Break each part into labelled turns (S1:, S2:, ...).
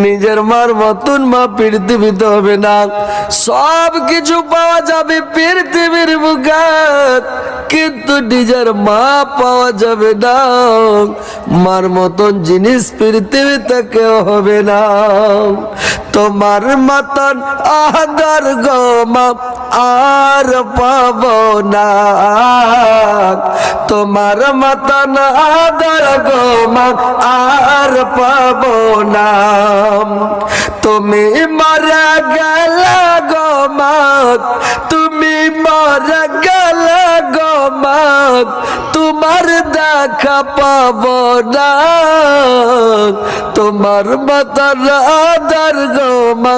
S1: নিজের মার মতন মা পৃথিবীতে হবে না। সব কিছু পাওয়া যাবে পৃথিবীর বুকে, কিন্তু নিজের মা পাওয়া যাবে না। মার মতন জিনিস পৃথিবীতে কেউ হবে না। তোমার মতন আদর গো মা আর পাবো না। তোমার মতন আদর গো মা আর পাবো না। তুমি মারা গেলে গো মা, তুমি মারা গেলে গো মা, তোমার দেখা পাবো না। তোমার মতন আদর গো মা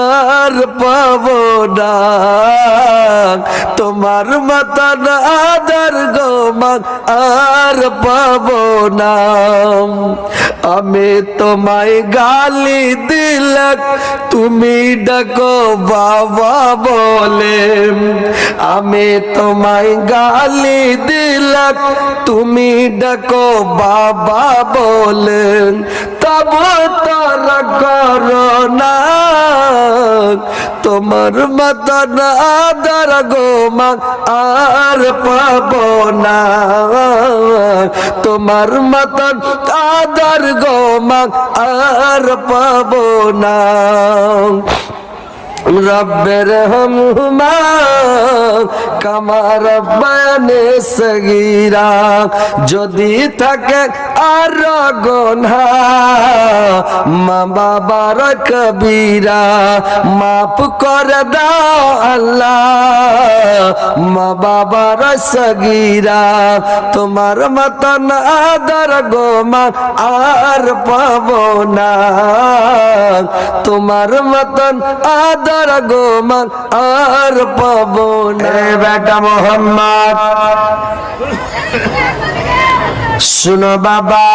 S1: আর পাবো না। তোমার মতন আদর গো মা আর পাবো না। আমি তোমায় গালি দিলে তুমি ডাকো বাবা বলে। আমি তোমায় গালি দিলে তুমি ডাকো বাবা বলে। তব তারা করো না। তোমার মতন আদর গো মা আর পাবো না। তোমার মতন আদর গো মা আর পাবো না। রব্বের রহমহুমা কামা রব্বায়ানি সগীরা। যদি থাকে আর গুনাহ মা বাবার কবিরা, মাফ করে দাও আল্লাহ মা বাবার সগীরা। তোমার মতন আদর গো মা আর পাবো না। তোমার মতন আদর গো মা আর পাবো না। বেটা মোহাম্মদ শুনো বাবা,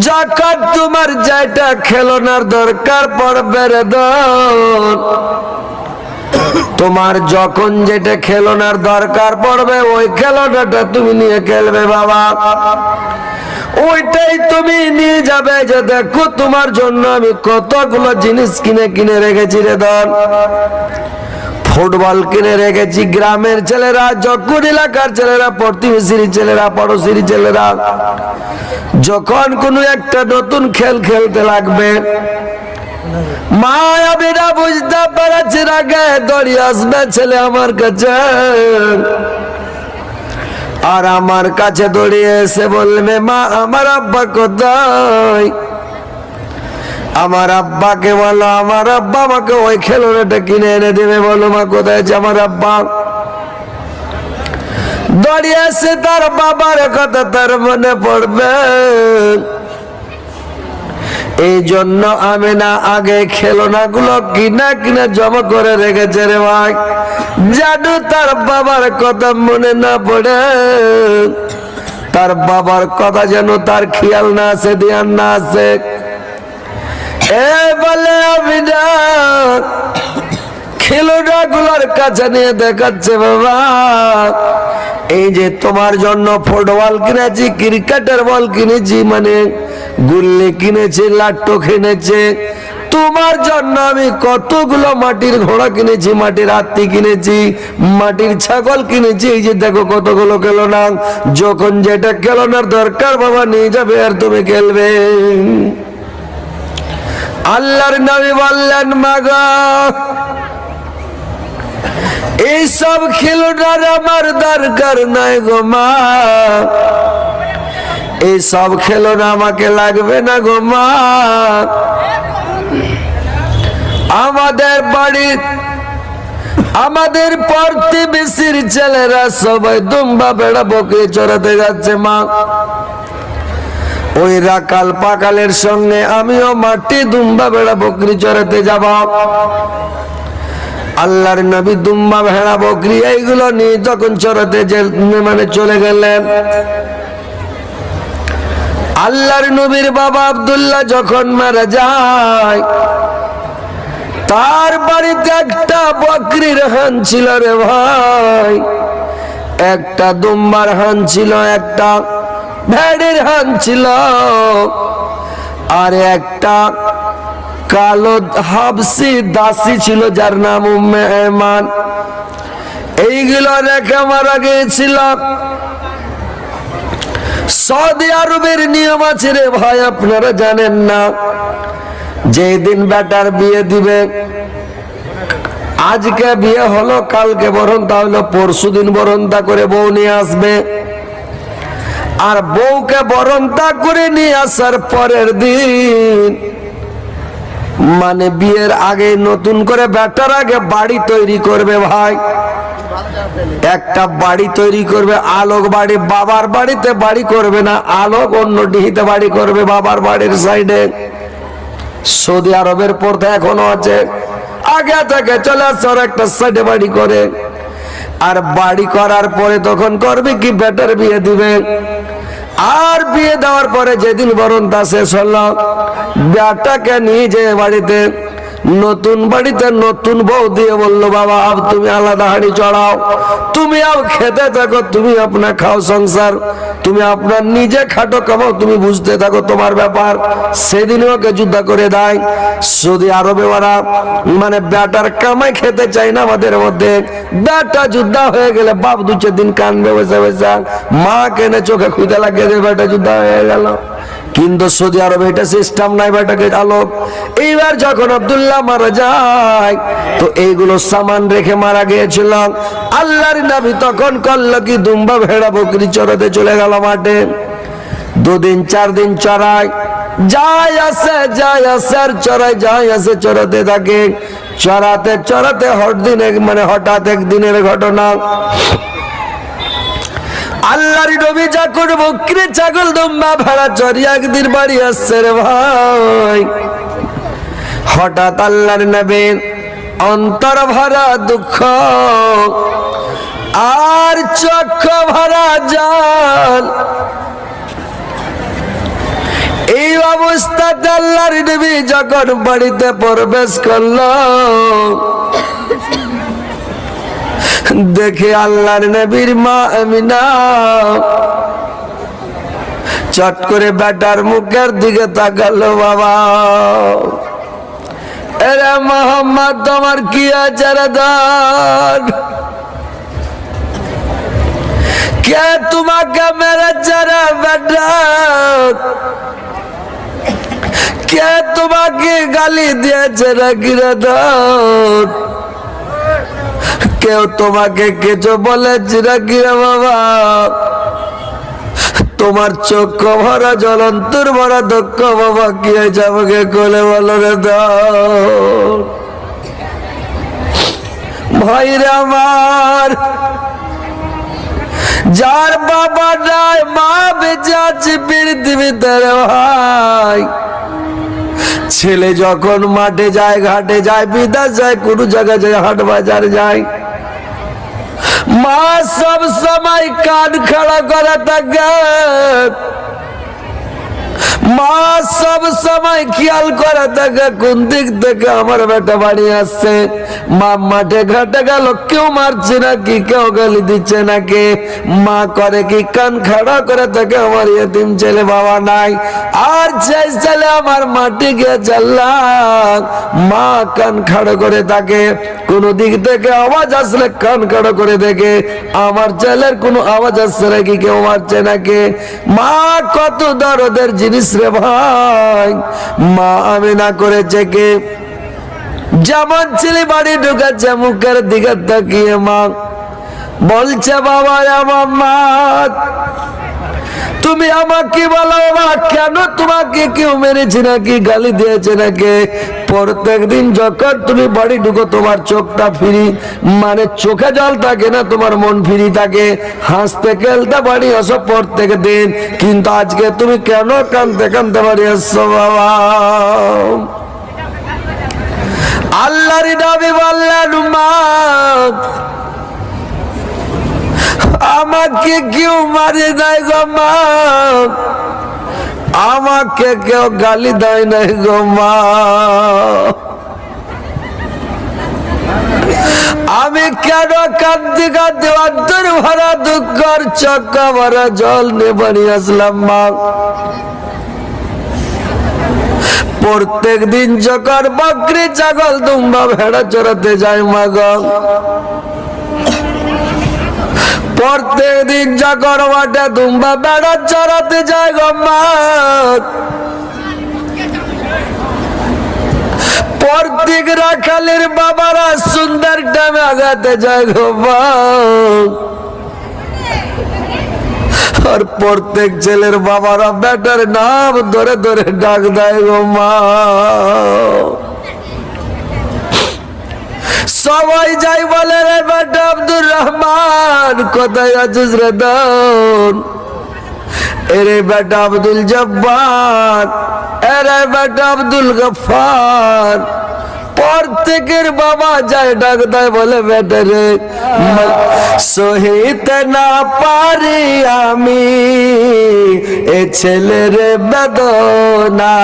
S1: যখন তোমার যেটা খেলনার দরকার পড়বে রে দোন, তোমার যখন যেটা খেলনার দরকার পড়বে ওই খেলনাটা তুমি নিয়ে খেলবে বাবা। ওইটাই তুমি নিয়ে যাবে। যে দেখো তোমার জন্য আমি কতগুলো জিনিস কিনে কিনে রেখেছি রে দন। ফুটবল কিনে রেখেছি। গ্রামের ছেলেরা, যখন এলাকার ছেলেরা, প্রতিবেশীর ছেলেরা, পড়োশির ছেলেরা যখন কোনো একটা নতুন খেল খেলতে লাগবে, মা আমিরা বুঝতে পারছে আগে দড়িয়ে আসবে ছেলে আমার কাছে। আর আমার কাছে দৌড়িয়ে এসে বলবে মা আমার আব্বা কোথায়। আমার আব্বাকে বলো, আমার আব্বা আমাকে ওই খেলনাটা কিনে এনে দেবে। বলো মা কোথায় আছে আমার আব্বা। দৌড়িয়ে এসে তার বাবার কথা তার মনে পড়বে। এই জন্য আমি না আগে খেলনা গুলো কিনা কিনা জমা করে রেখেছে রে ভাই। জাদু তার বাবার কথা মনে না পড়ে, তার বাবার কথা যেন তার খেয়াল না আছে, ধ্যান না আছে। এ বলে আমি না খেলনা গুলোর কাছে নিয়ে দেখাচ্ছে বাবা, এই যে তোমার জন্য ফুটবল কিনেছি, ক্রিকেটের বল কিনেছি, মানে গুল্লি কিনেছি, লাট্টু কিনেছে। তোমার জন্য আমি কতগুলো মাটির ঘোড়া কিনেছি, মাটির হাতি কিনেছি, মাটির ছাগল কিনেছি। এই যে দেখো কতগুলো খেলনা। যখন যেটা খেলনার দরকার বাবা নিয়ে যাবে আর তুমি খেলবে। আল্লাহর নবী বললেন মাগো এইসব খেলনার আমার দরকার নাই গো মা। এইসব খেলনা আমাকে লাগবে না গো মা। আমাদের বাড়ির, আমাদের প্রতিবেশীর ছেলেরা সবাই দুম্বা বেড়া বকরি চড়াতে যাচ্ছে মা। ওই রাকাল পাকালের সঙ্গে আমিও মাটি দুম্বা বেড়া বকরি চড়াতে যাব। আল্লাহর নবী দুম্বা ভেড়া বকরি এইগুলো নিয়ে যখন চড়াতে মানে চলে গেলেন, আল্লাহর নবীর বাবা আব্দুল্লাহ যখন মারা যায়, তার বাড়িতে একটা বকরির হান ছিল রে ভাই। একটা দুম্বার হান ছিল, একটা ভেড়ের হান ছিল। আর একটা কালো হাবসি দাসী ছিল যার নাম উম্মে আয়মান। এইগুলো রেখে মারা গিয়েছিল। সৌদি আরবের নিয়ম আছে রে ভাই, আপনারা জানেন না, যেদিন বেটার বিয়ে দিবে, আজকে বিয়ে হলো, কালকে বরণ তাহলে পরশুদিন বরণতা করে বউ নিয়ে আসবে। আর বউকে বরণতা করে নিয়ে আসার পরের দিন, মানে বিয়ের আগে নতুন করে বেটার আগে বাড়ি তৈরি করবে ভাই। একটা বাড়ি তৈরি করবে, আলোক বাড়ি। বাবার বাড়িতে বাড়ি করবে না, আলোক অন্য ডিহিতে বাড়ি করবে বাবার বাড়ির সাইডে। সৌদি আরবের প্রথা এখনো আছে, আগে থেকে চলে আসছে ওরা একটা সাইডে বাড়ি করে। আর বাড়ি করার পরে তখন করবে কি, বেটার বিয়ে দিবে। আর বিয়ে দেওয়ার পরে যেদিন বরণতা শেষ হলো, বেটাকে নিয়ে যে বাড়িতে, নতুন বাড়িতে নতুন বউ দিয়ে বললো, বাবা আব তুমি আলাদা হাঁড়ি চড়াও, তুমি আব খেতে থাকো, তুমি আপনার খাও সংসার, তুমি আপনার নিজে খাটো কামাও, তুমি বুঝতে থাকো তোমার ব্যাপার। সেদিন ওকে যুদ্ধ করে দেয়। সৌদি আরবে ওরা মানে বেটার কামাই খেতে চায় না। আমাদের মধ্যে বেটা যুদ্ধ হয়ে গেলে বাপ দু চার দিন কানবে বসে বসে, মা কেনে চোখে খুঁজে লাগিয়ে দেবে, বেটা যুদ্ধ হয়ে গেল। কিন্তু সৌদি আরবে এটা সিস্টেম নাই, বেটাকে আলোক। এইবার যখন আব্দুল্লাহ মারা যায়, তো এইগুলো সামান রেখে মারা গিয়েছিল। আল্লাহর নবী তখন করলো কি, দুম্বা ভেড়া বকরি চড়াতে চলে গেল মাঠে। 2 দিন 4 দিন চড়ায়, যায় আসে আর চড়ায়, যায় আসে, চড়াতে থাকে। চড়াতে চড়াতে হঠাৎ একদিনের ঘটনা, আল্লাহর নবী যখন বকরি ছাগল দুম্বা ভেড়া চড়িয়ে একদিন বাড়ি আসছে রে ভাই, হঠাৎ আল্লাহর নবীর অন্তর ভরা দুঃখ আর চক্ষু ভরা জল। এই অবস্থাতে আল্লাহর নবী যখন বাড়িতে প্রবেশ করলো, দেখে আল্লাহর নবীর মা আমিনা চট করে বেটার মুখের দিকে তাকালো, বাবা এরে মোহাম্মদ তোমার কি আছে রে দান, কে তোমাকে মেরেছে রে বেটা, কে তোমাকে গালি দিয়েছে নাকি রে দান, কেউ তোমাকে কিছু বলেছে নাকি রে বাবা, তোমার চোখ ভরা জলন্তর ভরা দুঃখ, বাবা কি হয়েছে আমাকে কোলে বলো রে দাও। ভাইরে আমার, যার বাবা নাই মা বেঁচে আছে পৃথিবীতে রে ভাই, ছেলে যখন মাঠে যায়, ঘাটে যায়, বিদেশ যায়, কোন জায়গায় যায়, হাট বাজার যায়, মা সব সময় কান খাড়া করে থাকে, মা সব সময় খেয়াল করে থাকে কোন দিক থেকে আমার বেটা বাড়ি আসছে। মা মাঠে ঘাটে গেল, কেউ মারছে নাকি, কেউ গালি দিচ্ছে নাকি, মা করে কি কান খাড়া করে থাকে, আমার এতিম ছেলে বাবা নাই, আর যে ছেলে আমার মাটি গিয়ে চাল্লাম, মা কান খাড়া করে থাকে, কোন দিক থেকে আওয়াজ আসলে কান খাড়া করে দেখে আমার ছেলের কোন আওয়াজ আসছে নাকি, কেউ মারছে নাকি। মা কত দরদের জিনিস রে ভাই, মা আমিনা করেছে কে, যেমন ছেলে বাড়ি ঢুকাচ্ছে মুখের দিকে তাকিয়ে মা বলছে, বাবা আমার মা তুমি আমাকে বলো বাবা, কেন তোমাকে কেউ মেরেছে নাকি, গালি দিয়েছে নাকি। প্রত্যেক দিন যখন তুমি বাড়ি ঢুকো, তোমার চোখটা ফ্রি, মানে চোখে জল থাকে না, তোমার মন ফ্রি থাকে, হাসতে খেলতে বাড়ি আসো প্রত্যেক দিন, কিন্তু আজকে তুমি কেন কাঁদতে কাঁদতে বাড়ি আসছো বাবা। আল্লাহর নবী বললেন, মা আমাকে কেউ মারে নাই গো মা, আমাকে কেউ গালি দেয় নাই গো মা, আমি কেন কাঁদতে কাঁদতে অন্তর ভরা দুঃখ আর চক্কা ভরা জল নিয়ে বাড়ি আসলাম মা। প্রত্যেক দিন যখন বকরি ছাগল দুম্বা ভেড়া চড়াতে যায় মা গো, প্রত্যেক দিন যখন মাঠে দুম্বা ভেড়া চড়াতে যায় গো মা, প্রত্যেক রাখালের বাবারা সুন্দর টামে আগাতে যায় গো মা, আর প্রত্যেক ছেলের বাবারা বেটার নাম ধরে ধরে ডাক দেয় গো মা। সবাই যাই বলে রে বেটা আব্দুর রহমান কোথায় আছিস রে দন, এরে বেটা আব্দুল জব্বার, এরে বেটা আব্দুল গফফার, প্রত্যেকের বাবা যায় ডাক দেয় বলে বেটা রে সহিতে না পারি আমি এ ছেলের বেদনা,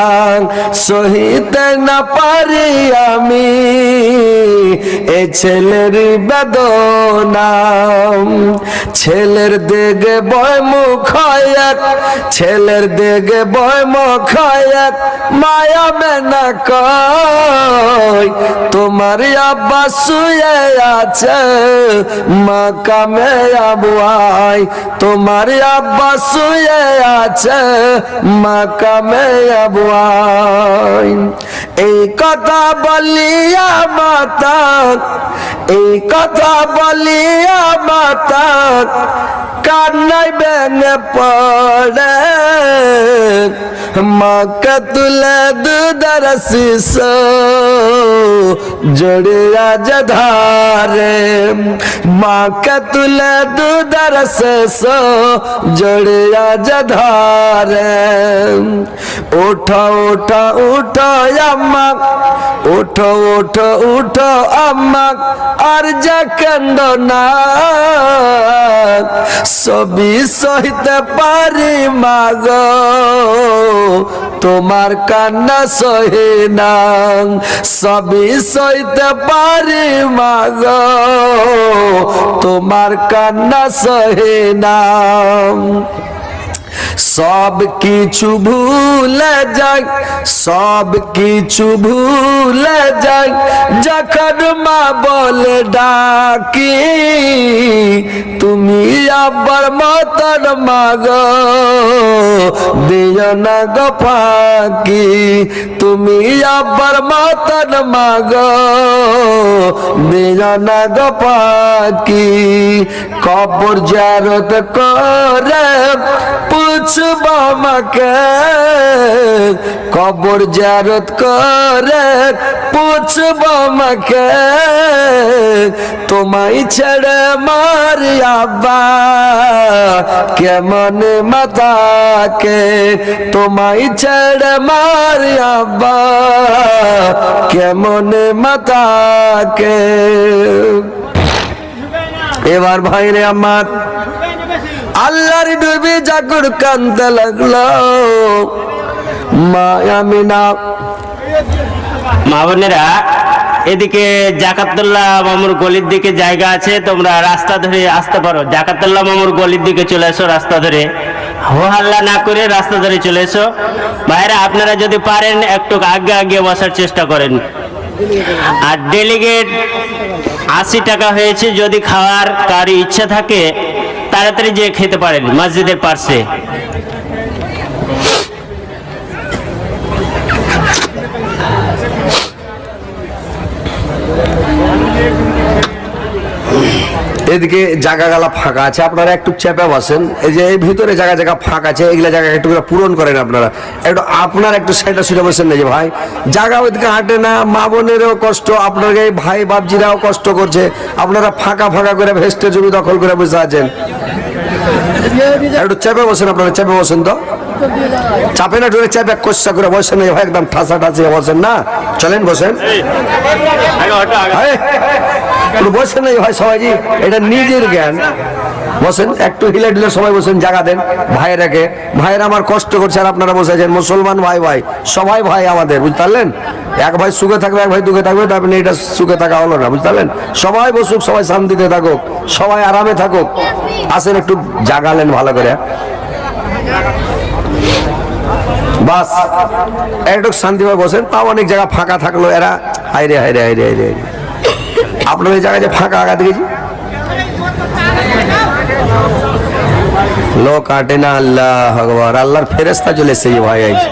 S1: সহিতে না পারি আমি এ ছেলের বেদনা, ছেলের দেগে বয় মুখ এক, ছেলের দেগে বয় মুখ এক, মায়া মেনা কয় তোমার আব্বা শুয়ে আছে মাকামে আবুয়াই, তোমার আব্বা শুয়ে আছে মাকামে আবুয়াই। এই কথা বলিয়া মাতা, এই কথা বলিয়া মাতা কান্নায় ভেঙে পড়ে, মাকে তুলে দুধের শিশ জড়িয়া যে ধারে, মাকে তুলে দুধের শেষ জড়িয়া যে ধারে, উঠো উঠো উঠো আম্মা, উঠো উঠো উঠো আম্মা আর যে কেন্দ না, সবই সইতে পারি মাগো তোমার কান্না সহে না, সবই সইতে পারি মাগো তোমার কান্না সহে না, সব কিছু ভুলে যাই, সব কিছু ভুলে যাই যখন মা বলে ডাকি, তুমি আবার মতন মাগো দিও না গো ফাঁকি, তুমি আবার মতন মাগো দিও না গো ফাঁকি, কবর জিয়ারত করে পুছব আমাকে, কবর জিয়ারত করে পুছব আমাকে, তোমায় ছেড়ে মার আব্বা কেমন মাতাকে, তোমায় ছেড়ে মার আব্বা কেমন মাতাকে। এবার ভাইরে আমার আল্লাহর নবী যখন কাঁদতে লাগলো, মা আমিনা,
S2: মা বোনেরা এদিকে জাকাতুল্লাহ মামুর গলির দিকে জায়গা আছে, তোমরা রাস্তা ধরে আসতে পারো, জাকাতুল্লাহ মামুর গলির দিকে চলে এসো, রাস্তা ধরে হো হাল্লা না করে রাস্তা ধরে চলে এসো। ভাইরা আপনারা যদি পারেন একটু আগে আগে বসার চেষ্টা করেন। আর ডেলিগেট 80 টাকা হয়েছে, যদি খাওয়ার কার ইচ্ছা থাকে তাড়াতাড়ি যে খেতে পারেন মসজিদের পাশে।
S1: এদিকে জায়গা গালা ফাঁকা আছে, আপনারা একটু চেপে বসেন। এই যে এই ভিতরে জায়গা জায়গা ফাঁকা আছে, এগুলা জায়গা একটু করে পূরণ করেন আপনারা। একটু আপনারা একটু সাইডে সুইডে বসেন না যে ভাই জায়গা ওইদিকে হাঁটে না, মা বোনেরও কষ্ট, আপনার এই ভাই বাপজিরাও কষ্ট করছে, আপনারা ফাঁকা ফাঁকা করে ভেস্টে জমি দখল করে বসে আছেন। একটু চেপে বসেন, আপনারা চেপে বসেন তো, চাপে না ধরে চেপে কষা করে বসেন ভাই, একদম ঠাসা ঠাসিয়ে বসেন না, চলেন বসেন বসেন না ভাই সবাই, এটা নিজের জ্ঞান, বসেন একটু হিলে ঢিলে সবাই বসেন, জায়গা দেন ভাইরাকে। ভাইরা আমার কষ্ট করছে আর আপনারা বসেছেন, মুসলমান ভাই ভাই সবাই ভাই আমাদের, বুঝতে পারলেন? এক ভাই সুখে থাকবে এক ভাই দুঃখে থাকবে, তারপরে এটা সুখে থাকা হলো না, বুঝতে পারলেন? সবাই বসুক, সবাই শান্তিতে থাকুক, সবাই আরামে থাকুক। আসেন একটু জাগালেন ভালো করে। বাস একটু শান্তিভাবে বসেন। তাও অনেক জায়গা ফাঁকা থাকলো, এরা হাইরে হাইরে হাইরে হাইরে। আপনার এই জায়গায় যে ফাঁকা আগা দেখেছি লোক কাটে না। আল্লাহ আকবার, আল্লাহর ফেরেশতা চলে এসেছে যে ভাই আইছে।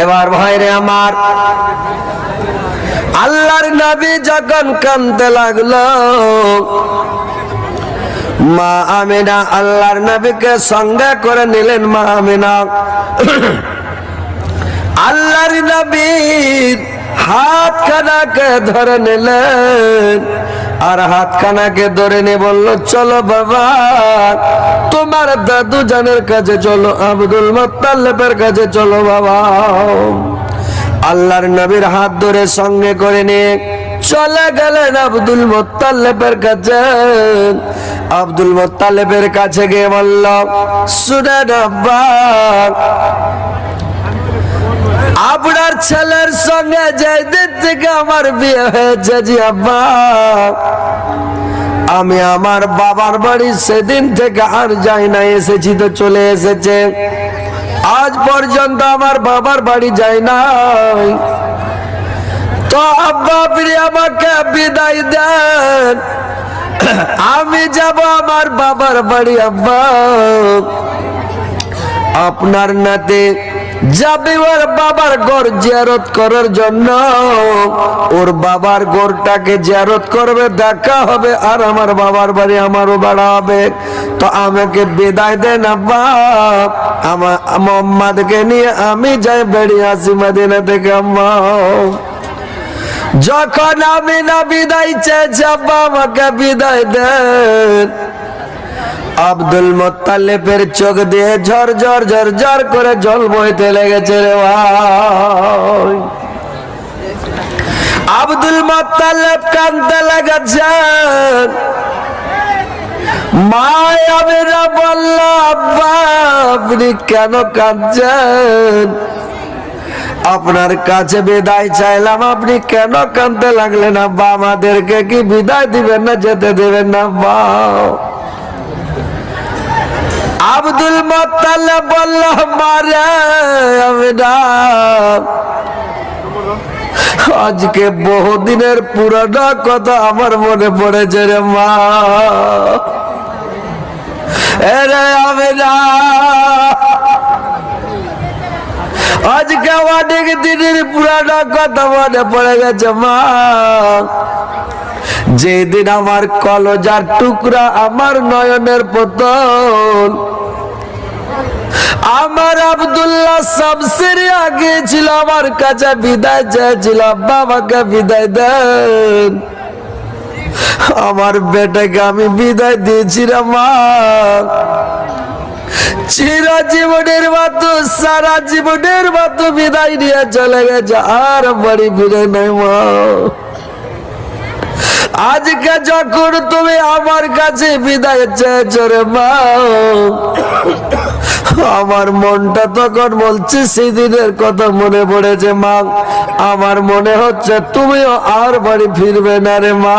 S1: এবার ভাইরে আমার, আল্লাহর নবী যখন কাঁদতে লাগলো, মা আমিনা আল্লাহর নবীকে সঙ্গে করে নিলেন। মা আমিনা আল্লাহর নবীর হাতখানাকে ধরে নিলেন, আর হাতখানাকে ধরে নিয়ে বলল, চলো বাবা তোমার দাদু জানের কাছে চলো, আব্দুল মুত্তালিবের কাছে চলো বাবা। আল্লাহর নবীর হাত ধরে সঙ্গে করে নিয়ে চলে গেলেন আব্দুল মুত্তালিবের কাছে। আব্দুল মুত্তালিবের কাছে গিয়ে বলল, শুনেন আব্বা, আপনার ছেলের সঙ্গে যেদিন থেকে আমার বিয়ে হয়েছে, জি আব্বা, আমি আমার বাবার বাড়ি সেদিন থেকে আর যাই না, এসেছি তো চলে এসেছে, আজ পর্যন্ত আমার বাবার বাড়ি যাই নাই। তো আব্বা আপনি আমাকে বিদায় দেন, আমি যাব আমার বাবার বাড়ি। আব্বা আপনার নাতে যাবে ওর বাবার ঘর জিয়ারত করার জন্য, ওর বাবার ঘরটাকে জিয়ারত করবে, দেখা হবে, আর আমার বাবার বাড়ি আমারও বাড়া হবে। তো আমাকে বিদায় দেন আব্বা, আমার মোহাম্মদকে নিয়ে আমি যাই বেরিয়ে আসি মদিনা থেকে। আম্মা যখন আমি না বিদায় চেয়েছি, আব্বা আমাকে বিদায় দেন। আব্দুল মুত্তালিবের চোখ দিয়ে ঝর ঝর ঝর ঝর করে জল বইতে লেগেছে রে ভাই। আব্দুল মুত্তালিব কাঁদতে লেগেছেন। মা আমিনা বলল, আব্বা আপনি কেন কাঁদছেন? আপনার কাছে বিদায় চাইলাম, আপনি কেন কাঁদতে লাগলেন আব্বা? আমাদেরকে কি বিদায় দিবেন না, যেতে দেবেন না আব্বা? আব্দুল মুত্তালিব বলল, মারে আমিনা, আজকে বহুদিনের পুরানো কথা আমার মনে পড়েছে রে মা। এরে আমিনা, আজকে অনেক দিনের পুরানো কথা মনে পড়ে গেছে মা। যেদিন আমার কলজার টুকরা, আমার নয়নের পুতুল, আমার আব্দুল্লাহ সবসেরে আগে ছিল, আমার কাছে বিদায় চেয়েছিল, বাবাকে বিদায় দেন। আমার বেটাকে আমি বিদায় দিয়েছি রে মা। চিরজীবনের মতো, সারা জীবনের মতো বিদায় নিয়ে চলে গেছে, আর বাড়ি ফিরে নাই মা। আজকে যখন তুমি আমার কাছে বিদায় চেয়েছো রে মা, আমার মনটা তখন বলছে সেদিনের কথা মনে পড়েছে মা। আমার মনে হচ্ছে তুমিও আর বাড়ি ফিরবে না রে মা।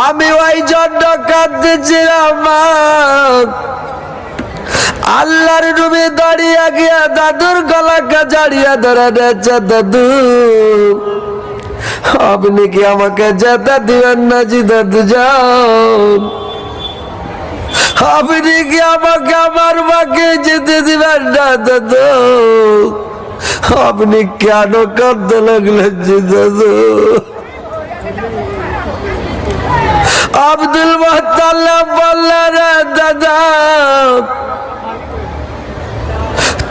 S1: আমি ওই জন্য কাঁদতেছিলাম মা। আল্লাহর নবী দাঁড়িয়ে গিয়া দাদুর গলাকে জড়িয়ে ধরে দিয়েছে, দাদু আপনি কি আমাকে যেতে দিবেন না? জি দাদু যান, আপনি কি আমাকে আমার মাকে যেতে দিবেন না? দাদু আপনি কেন কাঁদতে লাগলেন? জি দাদু। আব্দুল মুত্তালিব বললেন, দাদা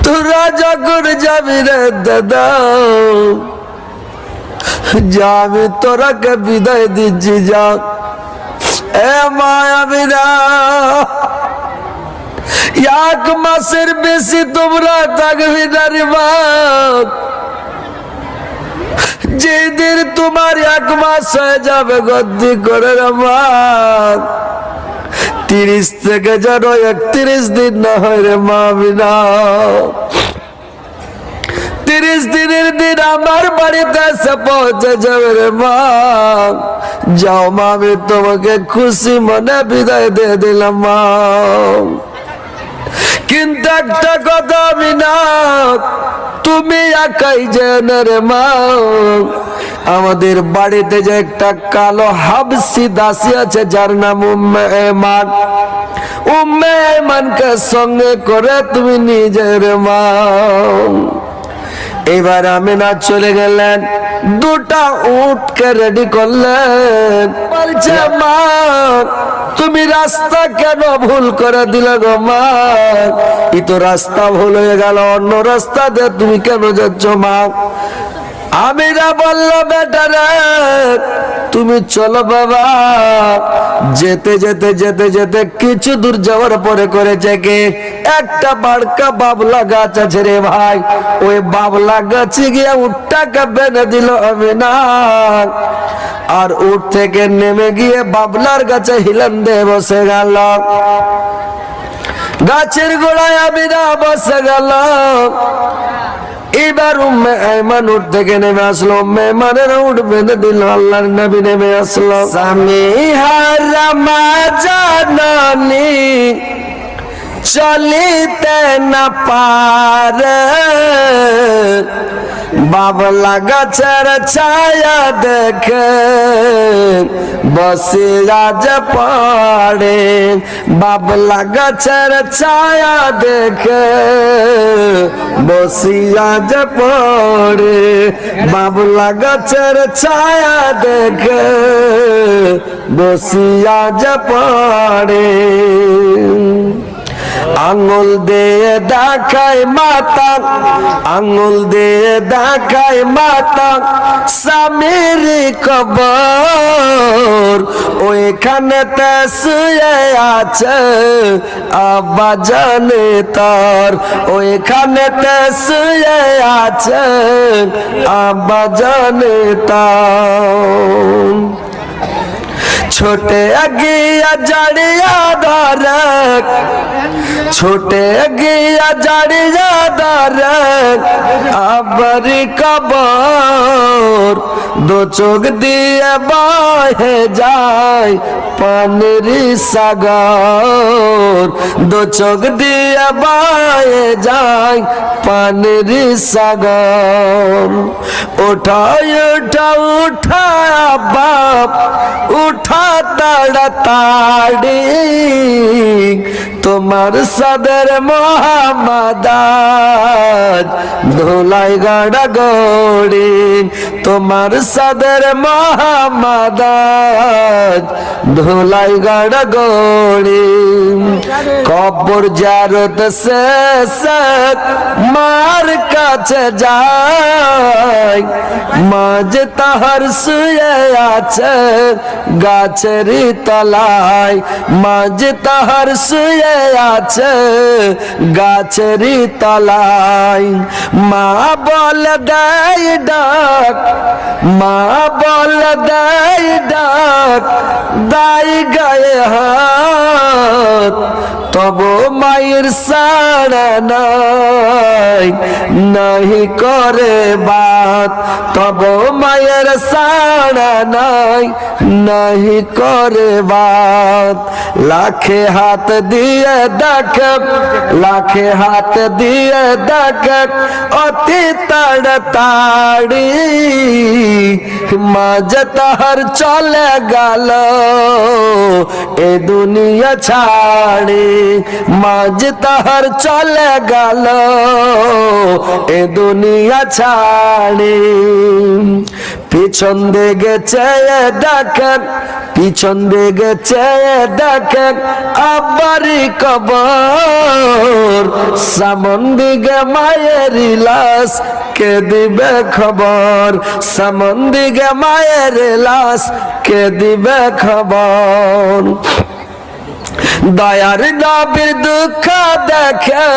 S1: তোরা যখন যাবি রে দাদা, যা আমি তোরাকে বিদায় দিচ্ছি, যা। এ মা আমিনা, এক মাসের বেশি তোমরা থাকবি না রে মা। যেদিন তোমার এক মাস হয়ে যাবে গদ্দি করে রে মা, 30 থেকে যেন 31 দিন না হয় রে মা আমিনা। 30 দিনের দিন আমার বাড়িতে এসে পৌঁছে যাবে রে মা। যাও মা, আমি তোমাকে খুশি মনে বিদায় দিয়ে দিলাম মা। কিন্তু একটা কথা আমি না, তুমি একাই জেনে রে মা, আমাদের বাড়িতে যে একটা কালো হাবসি দাসী আছে যার নাম উম্মে ঈমান, উম্মে ঈমানকে সঙ্গে করে তুমি নিজের মা। এবার আমিনা চলে গেলেন, দুটা উটকে রেডি করলেন। বলছে মা, তুমি রাস্তা কেন ভুল করে দিলে গো মা? এই তো রাস্তা ভুল হয়ে গেল, অন্য রাস্তা দিয়ে তুমি কেন যাচ্ছ মা? আমিনা বলল, বেটা রে তুমি চলো বাবা। যেতে যেতে যেতে যেতে কিছু দূর যাওয়ার পরে করেছে কি, একটা বাড়কা বাবলা গাছ আছে রে ভাই, ওই বাবলা গাছে গিয়ে উটটাকে বেঁধে দিল আমিনা। আর উট থেকে নেমে গিয়ে বাবলার গাছে হিলান দিয়ে বসে গেল। গাছের গোড়ায় আমিনা বসে গেল। এবার উম্মে ঈমান উঠ থেকে নেমে আসলো, উম্মে ঈমানের উঠ বেঁধে দিল। আল্লাহর নবী নেমে আসলো। স্বামী হারামা জাননী চলিতে না পারে, বাবলা গাছের ছায়া দেখে বসে আজ পড়ে। বাবলা গাছের ছায়া দেখে বসে আজ পড়ে। বাবলা গাছের ছায়া দেখে বসে আজ পড়ে। আঙ্গুল দিয়ে দেখায় মাতা, আঙ্গুল দিয়ে দেখায় মাতা স্বামীর কবর। ওইখানে তে শুয়ে আছে আব্বা জানে তার, ওইখানে তে শুয়ে আছে আব্বা জানে তার। छोटे अगिया जड़िया दारक, छोटे अगिया जड़िया दारक आबरी कबर। दो चोग दिए बाहे जाए पानरी सागर। दो चोग दिए बाहे जाए पानरी सागर। उठा उठा उठा बाप उठा ताड़ाताड़ी, তোমার সাদের মোহাম্মদ ধুলাই গাড়া গড়ি। তোমার সাদের মোহাম্মদ ধুলাই গাড়া গড়ি। কবর জারত শেষে মার কাছে যায়, মাঝ তাহার শুয়ে আছে গাছের তলায়। মাঝ তাহার শুয়ে আছে গাছের তলায়। মা বল দেয় ডাক, মা বল দেয় ডাক, দাই গায়ে হাত। তবু মায়ের সাড়া নাই, নাহি করে বাত। তবু মায়ের সাড়া নাই, নাহি করে বাত। লাখে হাত দিয়ে দেখ, লাখে হাত দিয়ে দেখ অতি তাড়াতাড়ি। মাঝ তাহার চলে গেল এ দুনিয়া ছাড়ি। মাঝ তাহার চলে গেল এ দুনিয়া ছাড়ি। পিছন দিকে চেয়ে দেখেন, পিছন দিকে চেয়ে দেখেন আব্বারি কবর। সামন দিকে মায়ের লাশ কে দিবে খবর। সামন দিকে মায়ের লাশ কে দিবে খবর। দয়ার নবীর দুঃখ দেখে,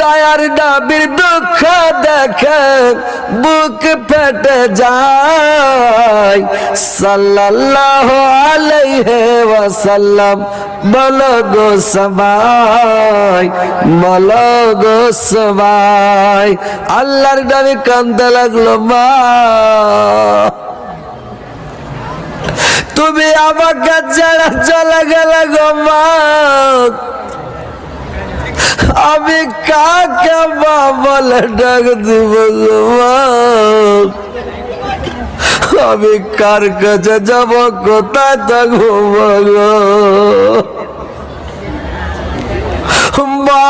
S1: দয়ার নবীর দুঃখ দেখে বুক ফেটে যায়। সাল্লাল্লাহু আলাইহি ওয়াসাল্লাম বলো গো সবাই, বলো গো সবাই। আল্লাহর নবী কাঁদতে লাগলো, মা তুমি আমাকে ছেড়ে চলে গেলে গো মা, আমি কাকে মা বলে ডাক দিব গো মা, আমি কার কাছে যাব, কোথায় থাকবো গো মা।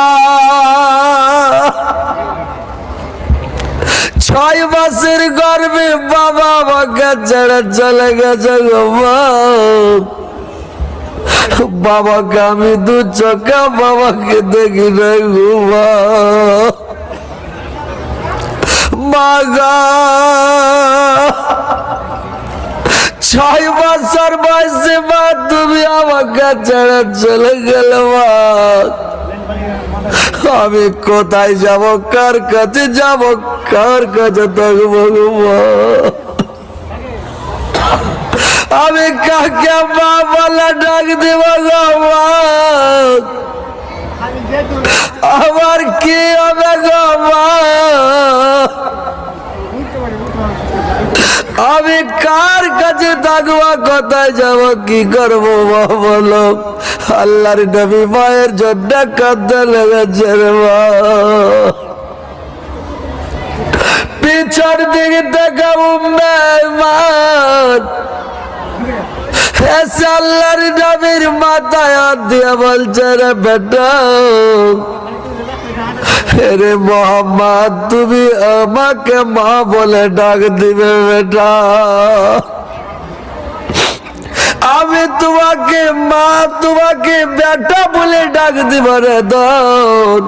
S1: 6 মাসের গর্ভে বাবা আমাকে ছেড়ে চলে গেছে গো মা। বাবাকে আমি দু চোখে বাবাকে দেখি না গো মা। মা গো 6 বছর বয়সে মা তুমি আমাকে ছেড়ে চলে গেলে মা, আমি কোথায় যাব, কার কাছে যাব, কার কাছে থাকবো গো মা। আমি কাকে মা বলে ডাক দিব গো মা, আমার কি হবে গো মা, আমি কার কাছে থাকবো, কোথায় যাব, কি করবো মা বলো। আল্লাহর নবী মায়ের জন্য কাঁদতে লেগেছে রে মা। পিছন দিকে থেকে উম্মে ঈমান এসে আল্লাহর নবীর মাথায় হাত দিয়ে বলছে, রে বেটা, রে মোহাম্মদ তুমি আমাকে মা বলে ডাক দিবে বেটা, আমি তোমাকে মা, তোমাকে বেটা বলে ডাক দিব রে দন,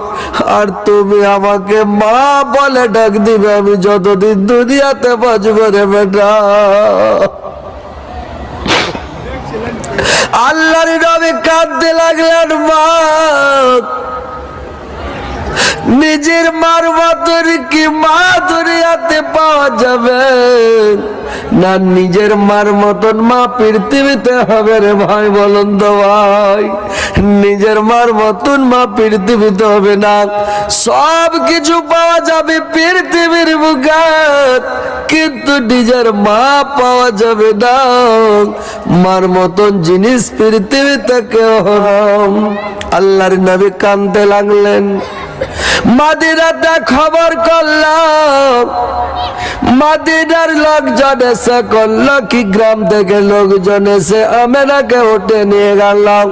S1: আর তুমি আমাকে মা বলে ডাক দিবে আমি যতদিন দুনিয়াতে বাঁচবো রে বেটা। আল্লাহর নবী কাঁদতে লাগলেন, মা নিজের মার মতন কি মা দুনিয়াতে পাওয়া যাবে না, নিজের মার মতন মা পৃথিবীতে হবে রে ভাই, বলুন তো ভাই। নিজের মার মতন মা পৃথিবীতে হবে না। সব কিছু পাওয়া যাবে পৃথিবীর বুকে, কিন্তু নিজের মা পাওয়া যাবে না। মার মতন জিনিস পৃথিবীতে কেউ হরাম। আল্লাহর নবী কাঁদতে লাগলেন। মদিনাতে খবর করলাম, মদিনার লোকজন এসে করলো কি, গ্রাম থেকে লোকজন এসে আমেনাকে উঠে নিয়ে গেলাম,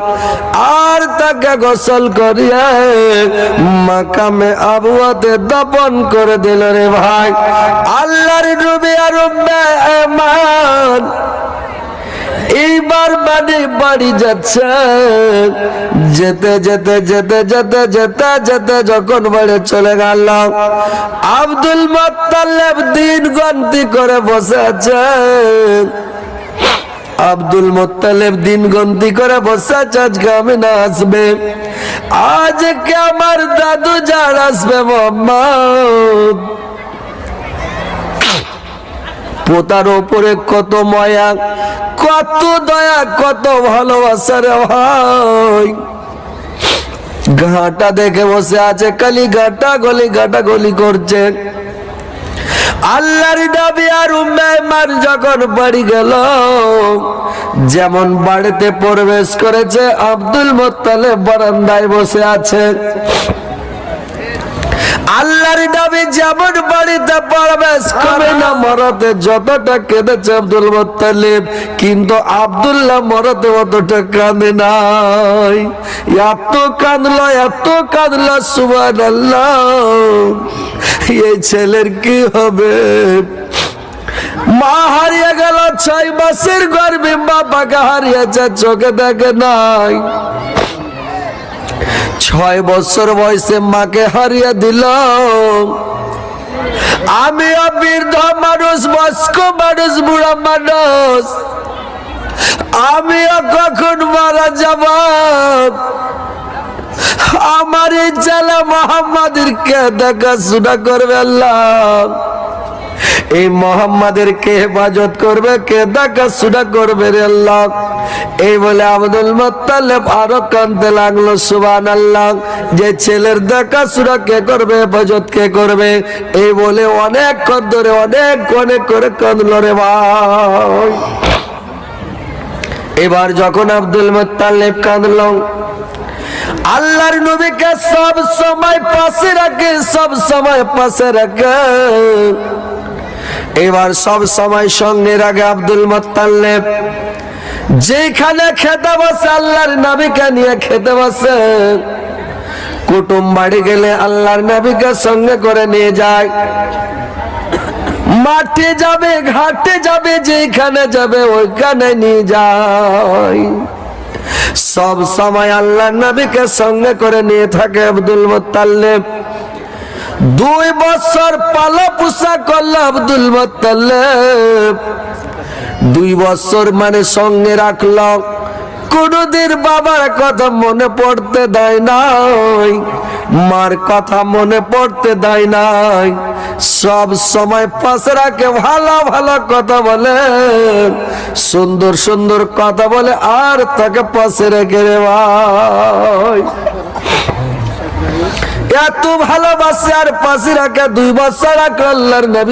S1: আর তাকে গোসল করিয়ে মাকামে আবুয়াতে দাফন করে দিল রে ভাই। আল্লাহর নবী আর উম্মে ঈমান এইবার বাড়ি যাচ্ছে, যেতে যেতে যেতে যেতে যেতে যেতে যখন বাড়ি চলে গেল, আব্দুল মুত্তালিব দিন গণতি করে বসে আছে। আব্দুল মুত্তালিব দিন গণতি করে বসে আছে, আজকে আমিনা আসবে, আজকে আমার দাদু জান আসবে মোহাম্মদ। পোতার ওপরে কত মায়া, কত দয়া, কত ভালোবাসা রে ভাই। ঘাটা দেখে বসে আছে, খালি ঘাটা গলি করছে। আল্লাহর নবী আর উম্মে ঈমান যখন বাড়ি গেল, যেমন বাড়িতে প্রবেশ করেছে, আব্দুল মুত্তালিব বারান্দায় বসে আছে। আল্লাহর নবী যেমন বাড়িতে প্রবেশ করে না, মরতে যতটা কেঁদেছে আব্দুল মুত্তালিব, কিন্তু আব্দুল্লাহ মরতে অতটা কাঁদে নাই। এত কাঁদলো সুবহানাল্লাহ। এই ছেলের কি হবে? মা হারিয়ে গেল, 6 মাসের গর্ভে বাবাকে হারিয়েছে, চোখে দেখে নাই। 6 বছর বয়সে মাকে হারিয়ে দিল। আমিও বৃদ্ধ মানুষ, বয়স্ক মানুষ, বুড়া মানুষ, আমিও কখন মারা যাব, আমার এই জ্বালা মোহাম্মদের কে দেখাশোনা করবে আল্লাহ, এই মোহাম্মদের কে হেফাজত করবে, কে দেখাশোনা করবে রে আল্লাহ। এই বলে আব্দুল মুত্তালিব আরো কাঁদতে লাগলো, সুবহানাল্লাহ, যে ছেলের দেখাশোনা কে করবে, হেফাজত কে করবে, এই বলে অনেকক্ষণ ধরে অনেক করে কাঁদলো রে ভাই। এবার যখন আব্দুল মুত্তালিব কাঁদলো, আল্লাহর নবীকে সব সময় পাশে রাখে, সব সময় পাশে রাখে। এবার সব সময় সঙ্গে রাখে আব্দুল মুত্তালিব। যেখানে খেতে বসে আল্লাহর নবীকে নিয়ে খেতে বসে, কুটুম বাড়ি গেলে আল্লাহর নবীকে সঙ্গে করে নিয়ে যায়। মাঠে যাবে, ঘাটে যাবে, যেখানে যাবে ওইখানে নিয়ে যায়। সব সময় আল্লাহর নবীকে সঙ্গে করে নিয়ে থাকে আব্দুল মুত্তালিব। 2 বছর পালা পোষা করল আব্দুল মুত্তালিব। 2 বছর মানে সঙ্গে রাখল, কোনদিন বাবার কথা মনে পড়তে দেয় নাই, মার কথা মনে পড়তে দেয় নাই। সব সময় পাশে রাখে, ভালো ভালো কথা বলে, সুন্দর সুন্দর কথা বলে, আর তাকে পাশে রেখে রে ভাই। এত ভালোবাসে আর পাশে রাখে। 2 বছর রাখলো আল্লাহর নবী।